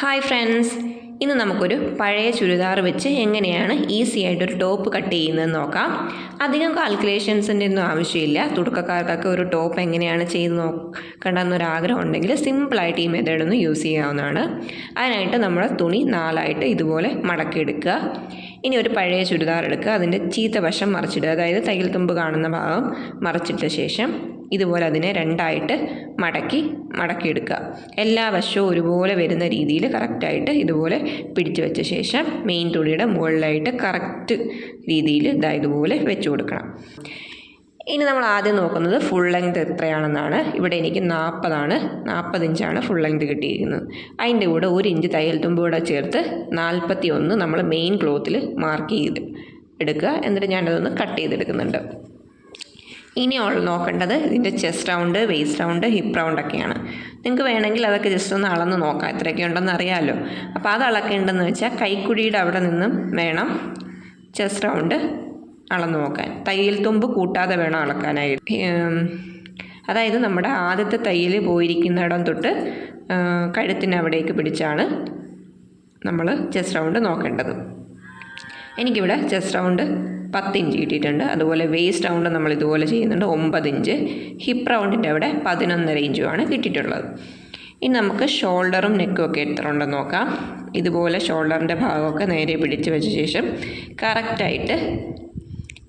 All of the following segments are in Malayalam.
ഹായ് ഫ്രണ്ട്സ്, ഇന്ന് നമുക്കൊരു പഴയ ചുരിദാർ വെച്ച് എങ്ങനെയാണ് ഈസി ആയിട്ടൊരു ടോപ്പ് കട്ട് ചെയ്യുന്നതെന്ന് നോക്കാം. അധികം കാൽക്കുലേഷൻസിൻ്റെ ഒന്നും ആവശ്യമില്ല. തുടക്കക്കാർക്കൊക്കെ ഒരു ടോപ്പ് എങ്ങനെയാണ് ചെയ്ത് നോക്കണ്ടെന്നൊരാഗ്രഹം ഉണ്ടെങ്കിൽ സിമ്പിളായിട്ട് ഈ മെത്തേഡൊന്ന് യൂസ് ചെയ്യാവുന്നതാണ്. അതിനായിട്ട് നമ്മൾ തുണി 4ആയിട്ട് ഇതുപോലെ മടക്കിയെടുക്കുക. ഇനി ഒരു പഴയ ചുരിദാർ എടുക്കുക, അതിൻ്റെ ചീത്ത വശം മറിച്ചിടുക, അതായത് തയ്യൽ തുമ്പ് കാണുന്ന ഭാഗം മറിച്ചിട്ട ശേഷം ഇതുപോലെ അതിനെ 2ആയിട്ട് മടക്കിയെടുക്കുക. എല്ലാ വശവും ഒരുപോലെ വരുന്ന രീതിയിൽ കറക്റ്റായിട്ട് ഇതുപോലെ പിടിച്ചു വെച്ച ശേഷം മെയിൻ തുണിയുടെ മുകളിലായിട്ട് കറക്റ്റ് രീതിയിൽ ഇതുപോലെ വെച്ച് കൊടുക്കണം. ഇനി നമ്മൾ ആദ്യം നോക്കുന്നത് ഫുൾ ലെങ്ത് എത്രയാണെന്നാണ്. ഇവിടെ എനിക്ക് 40 ഇഞ്ചാണ് ഫുൾ ലെങ്ത് കിട്ടിയിരിക്കുന്നത്. അതിൻ്റെ കൂടെ 1 ഇഞ്ച് തയ്യൽ തുമ്പ് കൂടെ ചേർത്ത് 41 നമ്മൾ മെയിൻ ക്ലോത്തിൽ മാർക്ക് ചെയ്ത് എടുക്കുക. എന്നിട്ട് ഞാനതൊന്ന് കട്ട് ചെയ്തെടുക്കുന്നുണ്ട്. ഇനി നോക്കേണ്ടത് ഇതിൻ്റെ chest round, waist round, hip റൗണ്ടൊക്കെയാണ്. നിങ്ങൾക്ക് വേണമെങ്കിൽ അതൊക്കെ ജസ്റ്റ് ഒന്ന് അളന്ന് നോക്കാം, എത്രയൊക്കെ ഉണ്ടെന്ന് അറിയാമല്ലോ. അപ്പോൾ അത് അളക്കേണ്ടതെന്ന് വെച്ചാൽ കൈക്കുഴിയുടെ അവിടെ നിന്നും വേണം ചെസ്റ്റ് റൗണ്ട് അളന്ന് നോക്കാൻ. തയ്യൽ തുമ്പ് കൂട്ടാതെ വേണം അളക്കാനായിട്ട്. അതായത് നമ്മുടെ ആദ്യത്തെ തയ്യൽ പോയിരിക്കുന്നിടം തൊട്ട് കഴുത്തിനവിടേക്ക് പിടിച്ചാണ് നമ്മൾ ചെസ്റ്റ് റൗണ്ട് നോക്കേണ്ടത്. എനിക്കിവിടെ ചെസ്റ്റ് റൗണ്ട് 10 ഇഞ്ച് കിട്ടിയിട്ടുണ്ട്. അതുപോലെ വേസ്റ്റ് റൗണ്ട് നമ്മൾ ഇതുപോലെ ചെയ്യുന്നുണ്ട് 9 ഇഞ്ച്. ഹിപ്പ് റൗണ്ടിൻ്റെ അവിടെ 11.5 ഇഞ്ചുമാണ് കിട്ടിയിട്ടുള്ളത്. ഇനി നമുക്ക് ഷോൾഡറും നെക്കും ഒക്കെ എത്ര ഉണ്ടെന്ന് നോക്കാം. ഇതുപോലെ ഷോൾഡറിൻ്റെ ഭാഗമൊക്കെ നേരെ പിടിച്ച് വെച്ച ശേഷം കറക്റ്റായിട്ട്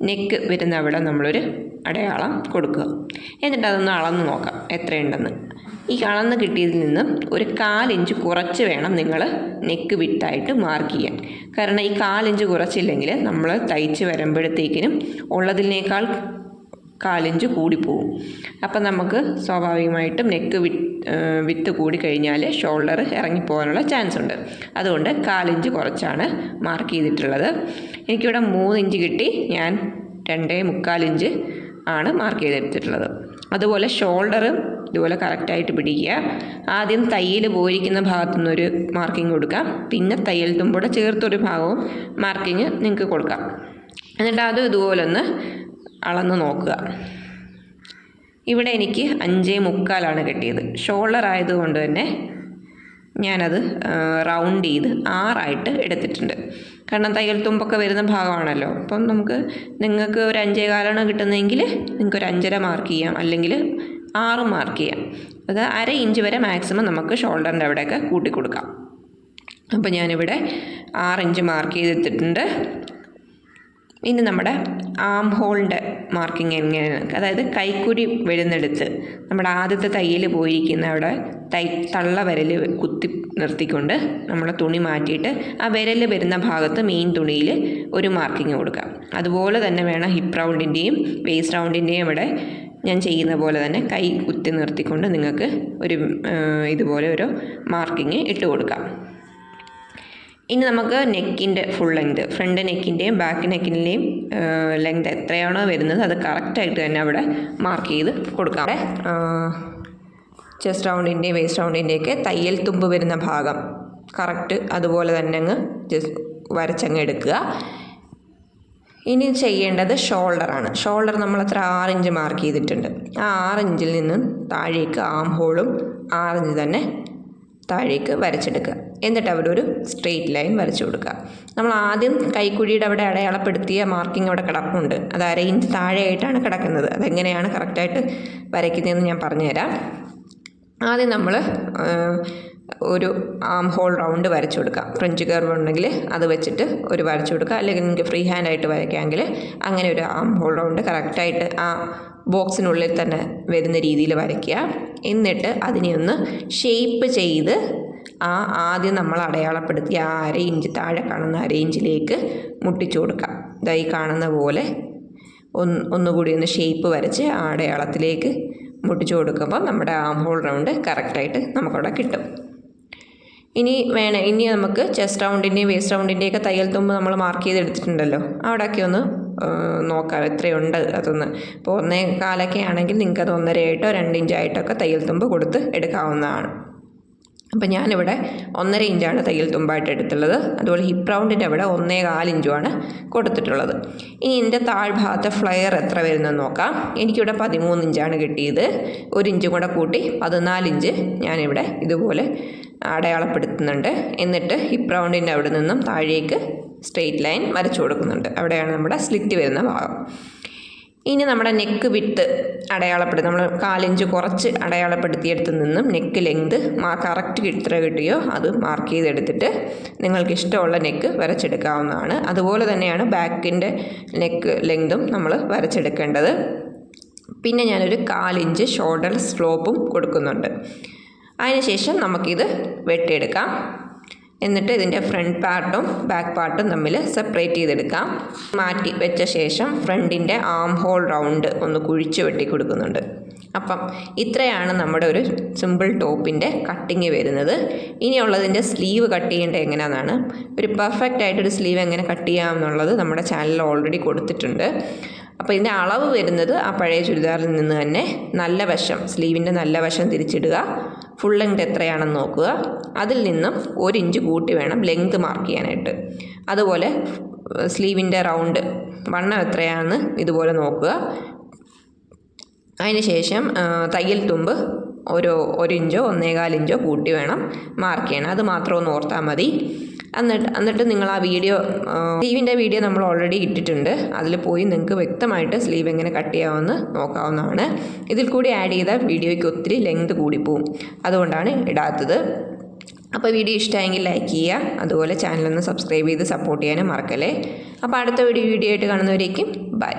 നെക്ക് വരുന്ന അവിടെ നമ്മളൊരു അടയാളം കൊടുക്കുക. എന്നിട്ട് അതൊന്ന് അളന്ന് നോക്കാം എത്രയുണ്ടെന്ന്. ഈ അളന്ന് കിട്ടിയതിൽ നിന്നും ഒരു 1/4 ഇഞ്ച് കുറച്ച് വേണം നിങ്ങൾ നെക്ക് വിട്ടായിട്ട് മാർക്ക് ചെയ്യാൻ. കാരണം ഈ 1/4 ഇഞ്ച് കുറച്ചില്ലെങ്കിൽ നമ്മൾ തയ്ച്ച് വരുമ്പോഴത്തേക്കിനും ഉള്ളതിനേക്കാൾ 1/4 ഇഞ്ച് കൂടിപ്പോവും. അപ്പം നമുക്ക് സ്വാഭാവികമായിട്ടും നെക്ക് വിട്ട് കൂടി കഴിഞ്ഞാൽ ഷോൾഡർ ഇറങ്ങിപ്പോകാനുള്ള ചാൻസ് ഉണ്ട്. അതുകൊണ്ട് 1/4 ഇഞ്ച് കുറച്ചാണ് മാർക്ക് ചെയ്തിട്ടുള്ളത്. എനിക്കിവിടെ 3 ഇഞ്ച് കിട്ടി. ഞാൻ 2.25 ഇഞ്ച് ആണ് മാർക്ക് ചെയ്തെടുത്തിട്ടുള്ളത്. അതുപോലെ ഷോൾഡറും ഇതുപോലെ കറക്റ്റായിട്ട് പിടിക്കുക. ആദ്യം തയ്യൽ പോയിരിക്കുന്ന ഭാഗത്തുനിന്നൊരു മാർക്കിങ് കൊടുക്കാം, പിന്നെ തയ്യൽ തുമ്പോടെ ചേർത്തൊരു ഭാഗവും മാർക്കിങ് നിങ്ങൾക്ക് കൊടുക്കാം. എന്നിട്ട് അതും ഇതുപോലെ ഒന്ന് അളന്ന് നോക്കുക. ഇവിടെ എനിക്ക് 5.25 കിട്ടിയത്. ഷോൾഡർ ആയതുകൊണ്ട് തന്നെ ഞാനത് റൗണ്ട് ചെയ്ത് 6ആയിട്ട് എടുത്തിട്ടുണ്ട്. കാരണം തയ്യൽ തുമ്പൊക്കെ വരുന്ന ഭാഗമാണല്ലോ. അപ്പം നിങ്ങൾക്ക് ഒരു 5.25 കിട്ടുന്നതെങ്കിൽ നിങ്ങൾക്ക് ഒരു 5.5 മാർക്ക് ചെയ്യാം, അല്ലെങ്കിൽ 6 മാർക്ക് ചെയ്യാം. അത് 1/2 ഇഞ്ച് വരെ മാക്സിമം നമുക്ക് ഷോൾഡറിൻ്റെ അവിടെയൊക്കെ കൂട്ടിക്കൊടുക്കാം. അപ്പോൾ ഞാനിവിടെ 6 ഇഞ്ച് മാർക്ക് ചെയ്തെടുത്തിട്ടുണ്ട്. ഇനി നമ്മുടെ ആം ഹോളിൻ്റെ മാർക്കിങ് എങ്ങനെയാണ്, അതായത് കൈക്കുരി വരുന്നെടുത്ത് നമ്മുടെ ആദ്യത്തെ തയ്യൽ പോയിരിക്കുന്ന അവിടെ തള്ള വിരൽ കുത്തി നിർത്തിക്കൊണ്ട് നമ്മൾ തുണി മാറ്റിയിട്ട് ആ വിരൽ വരുന്ന ഭാഗത്ത് മെയിൻ തുണിയിൽ ഒരു മാർക്കിങ് കൊടുക്കാം. അതുപോലെ തന്നെ വേണം ഹിപ്പ് റൗണ്ടിൻ്റെയും വേസ്റ്റ് റൗണ്ടിൻ്റെയും ഇവിടെ ഞാൻ ചെയ്യുന്ന പോലെ തന്നെ കൈ കുത്തി നിർത്തിക്കൊണ്ട് നിങ്ങൾക്ക് ഇതുപോലെ ഒരു മാർക്കിങ് ഇട്ട് കൊടുക്കാം. ഇനി നമുക്ക് നെക്കിൻ്റെ ഫുൾ ലെങ്ത്, ഫ്രണ്ട് നെക്കിൻ്റെയും ബാക്ക് നെക്കിൻ്റെയും ലെങ്ത് എത്രയാണോ വരുന്നത് അത് കറക്റ്റായിട്ട് തന്നെ അവിടെ മാർക്ക് ചെയ്ത് കൊടുക്കാം. ചെസ്റ്റ് റൗണ്ടിൻ്റെയും വേസ്റ്റ് റൗണ്ടിൻ്റെയൊക്കെ തയ്യൽ തുമ്പ് വരുന്ന ഭാഗം കറക്റ്റ് അതുപോലെ തന്നെ അങ്ങ് ജസ്റ്റ് വരച്ചങ്ങ് എടുക്കുക. ഇനി ചെയ്യേണ്ടത് ഷോൾഡറാണ്. ഷോൾഡർ നമ്മൾ 6 ഇഞ്ച് മാർക്ക് ചെയ്തിട്ടുണ്ട്. ആ 6 ഇഞ്ചിൽ നിന്നും താഴേക്ക് ആം ഹോളും 6 ഇഞ്ച് തന്നെ താഴേക്ക് വരച്ചെടുക്കുക. എന്നിട്ട് അവിടെ ഒരു സ്ട്രെയിറ്റ് ലൈൻ വരച്ചു കൊടുക്കുക. നമ്മൾ ആദ്യം കൈക്കുഴിയുടെ അവിടെ അടയാളപ്പെടുത്തിയ മാർക്കിംഗ് അവിടെ കിടപ്പുണ്ട്. അത് 1/2 ഇഞ്ച് താഴെയായിട്ടാണ് കിടക്കുന്നത്. അതെങ്ങനെയാണ് കറക്റ്റായിട്ട് വരയ്ക്കുന്നതെന്ന് ഞാൻ പറഞ്ഞുതരാം. ആദ്യം നമ്മൾ ഒരു ആം ഹോൾ റൗണ്ട് വരച്ചു കൊടുക്കാം. ഫ്രഞ്ച് കർവ് ഉണ്ടെങ്കിൽ അത് വെച്ചിട്ട് ഒരു വരച്ചു കൊടുക്കുക, അല്ലെങ്കിൽ നിങ്ങൾക്ക് ഫ്രീ ഹാൻഡ് ആയിട്ട് വരയ്ക്കാമെങ്കിൽ അങ്ങനെ ഒരു ആം ഹോൾ റൗണ്ട് കറക്റ്റായിട്ട് ആ ബോക്സിനുള്ളിൽ തന്നെ വരുന്ന രീതിയിൽ വരയ്ക്കുക. എന്നിട്ട് അതിനെ ഒന്ന് ഷേപ്പ് ചെയ്ത് ആദ്യം നമ്മൾ അടയാളപ്പെടുത്തി ആ 1/2 ഇഞ്ച് താഴെ കാണുന്ന 1/2 ഇഞ്ചിലേക്ക് മുട്ടിച്ചു കൊടുക്കാം. ഇതായി കാണുന്ന പോലെ ഒന്നുകൂടി ഒന്ന് ഷേപ്പ് വരച്ച് ആ അടയാളത്തിലേക്ക് മുട്ടിച്ചു കൊടുക്കുമ്പോൾ നമ്മുടെ ആം ഹോൾ റൗണ്ട് കറക്റ്റായിട്ട് നമുക്കവിടെ കിട്ടും. ഇനി നമുക്ക് ചെസ്റ്റ് റൗണ്ടിൻ്റെയും വേസ്റ്റ് റൗണ്ടിൻ്റെയൊക്കെ തയ്യൽ തുമ്പ് നമ്മൾ മാർക്ക് ചെയ്തെടുത്തിട്ടുണ്ടല്ലോ, അവിടെയൊക്കെ ഒന്ന് നോക്കാം എത്രയുണ്ട് അതൊന്ന്. ഇപ്പോൾ 1.25 ആണെങ്കിൽ നിങ്ങൾക്ക് അത് 1.5 2 ഇഞ്ചായിട്ടൊക്കെ തയ്യൽ തുമ്പ് കൊടുത്ത് എടുക്കാവുന്നതാണ്. അപ്പോൾ ഞാനിവിടെ 1.5 ഇഞ്ചാണ് തയ്യൽ തുമ്പായിട്ട് എടുത്തുള്ളത്. അതുപോലെ ഹിപ്പ് റൗണ്ടിൻ്റെ അവിടെ 1.25 ഇഞ്ചുമാണ് കൊടുത്തിട്ടുള്ളത്. ഇനി എൻ്റെ താഴ്ഭാഗത്തെ ഫ്ലെയർ എത്ര വരുന്നെന്ന് നോക്കാം. എനിക്കിവിടെ 13 ഇഞ്ചാണ് കിട്ടിയത്. 1 ഇഞ്ചും കൂടെ കൂട്ടി 14 ഇഞ്ച് ഞാനിവിടെ ഇതുപോലെ അടയാളപ്പെടുത്തുന്നുണ്ട്. എന്നിട്ട് ഹിപ്പ് റൗണ്ടിൻ്റെ അവിടെ നിന്നും താഴേക്ക് സ്ട്രെയിറ്റ് ലൈൻ വരച്ചു കൊടുക്കുന്നുണ്ട്. അവിടെയാണ് നമ്മുടെ സ്ലിറ്റ് വരുന്ന ഭാഗം. ഇനി നമ്മുടെ നെക്ക് വിട്ട് അടയാളപ്പെടുത്തി നമ്മൾ 4 ഇഞ്ച് കുറച്ച് അടയാളപ്പെടുത്തിയെടുത്ത് നിന്നും നെക്ക് ലെങ്ത് കറക്റ്റ് എത്ര കിട്ടിയോ അത് മാർക്ക് ചെയ്തെടുത്തിട്ട് നിങ്ങൾക്ക് ഇഷ്ടമുള്ള നെക്ക് വരച്ചെടുക്കാവുന്നതാണ്. അതുപോലെ തന്നെയാണ് ബാക്കിൻ്റെ നെക്ക് ലെങ്തും നമ്മൾ വരച്ചെടുക്കേണ്ടത്. പിന്നെ ഞാനൊരു 4 ഇഞ്ച് ഷോൾഡർ സ്ലോപ്പും കൊടുക്കുന്നുണ്ട്. അതിനുശേഷം നമുക്കിത് വെട്ടിയെടുക്കാം. എന്നിട്ട് ഇതിൻ്റെ ഫ്രണ്ട് പാർട്ടും ബാക്ക് പാർട്ടും തമ്മിൽ സെപ്പറേറ്റ് ചെയ്തെടുക്കാം. മാറ്റി വെച്ച ശേഷം ഫ്രണ്ടിൻ്റെ ആം ഹോൾ റൗണ്ട് ഒന്ന് കുഴിച്ച് വെട്ടി കൊടുക്കുന്നുണ്ട്. അപ്പം ഇത്രയാണ് നമ്മുടെ ഒരു സിമ്പിൾ ടോപ്പിൻ്റെ കട്ടിങ് വരുന്നത്. ഇനിയുള്ളതിൻ്റെ സ്ലീവ് കട്ട് ചെയ്യേണ്ടത് എങ്ങനെയാണെന്നാണ്. ഒരു പെർഫെക്റ്റ് ആയിട്ടൊരു സ്ലീവ് എങ്ങനെ കട്ട് ചെയ്യാമെന്നുള്ളത് നമ്മുടെ ചാനലിൽ ഓൾറെഡി കൊടുത്തിട്ടുണ്ട്. അപ്പോൾ ഇതിൻ്റെ അളവ് വരുന്നത് ആ പഴയ ചുരിദാറിൽ നിന്ന് തന്നെ നല്ല വശം, സ്ലീവിൻ്റെ നല്ല വശം തിരിച്ചിടുക. ഫുൾ ലെങ്ത് എത്രയാണെന്ന് നോക്കുക. അതിൽ നിന്നും 1 ഇഞ്ച് കൂട്ടി വേണം ലെങ്ത് മാർക്ക് ചെയ്യാനായിട്ട്. അതുപോലെ സ്ലീവിൻ്റെ റൗണ്ട് വണ്ണം എത്രയാണെന്ന് ഇതുപോലെ നോക്കുക. അതിനുശേഷം തയ്യൽ തുമ്പ് 1 ഇഞ്ചോ 1.25 ഇഞ്ചോ കൂട്ടി വേണം മാർക്ക് ചെയ്യണം. അത് മാത്രം ഒന്ന് ഓർത്താൽ മതി. എന്നിട്ട് നിങ്ങൾ ആ സ്ലീവിൻ്റെ വീഡിയോ നമ്മൾ ഓൾറെഡി ഇട്ടിട്ടുണ്ട്. അതിൽ പോയി നിങ്ങൾക്ക് വ്യക്തമായിട്ട് സ്ലീവ് എങ്ങനെ കട്ട് ചെയ്യാമെന്ന് നോക്കാവുന്നതാണ്. ഇതിൽ കൂടി ആഡ് ചെയ്താൽ വീഡിയോയ്ക്ക് ഒത്തിരി ലെങ്ത് കൂടിപ്പോവും. അതുകൊണ്ടാണ് ഇടാത്തത്. അപ്പോൾ വീഡിയോ ഇഷ്ടമായെങ്കിൽ ലൈക്ക് ചെയ്യുക. അതുപോലെ ചാനലൊന്ന് സബ്സ്ക്രൈബ് ചെയ്ത് സപ്പോർട്ട് ചെയ്യാനും മറക്കല്ലേ. അപ്പോൾ അടുത്ത വീഡിയോ ആയിട്ട് കാണുന്നവരേക്കും ബൈ.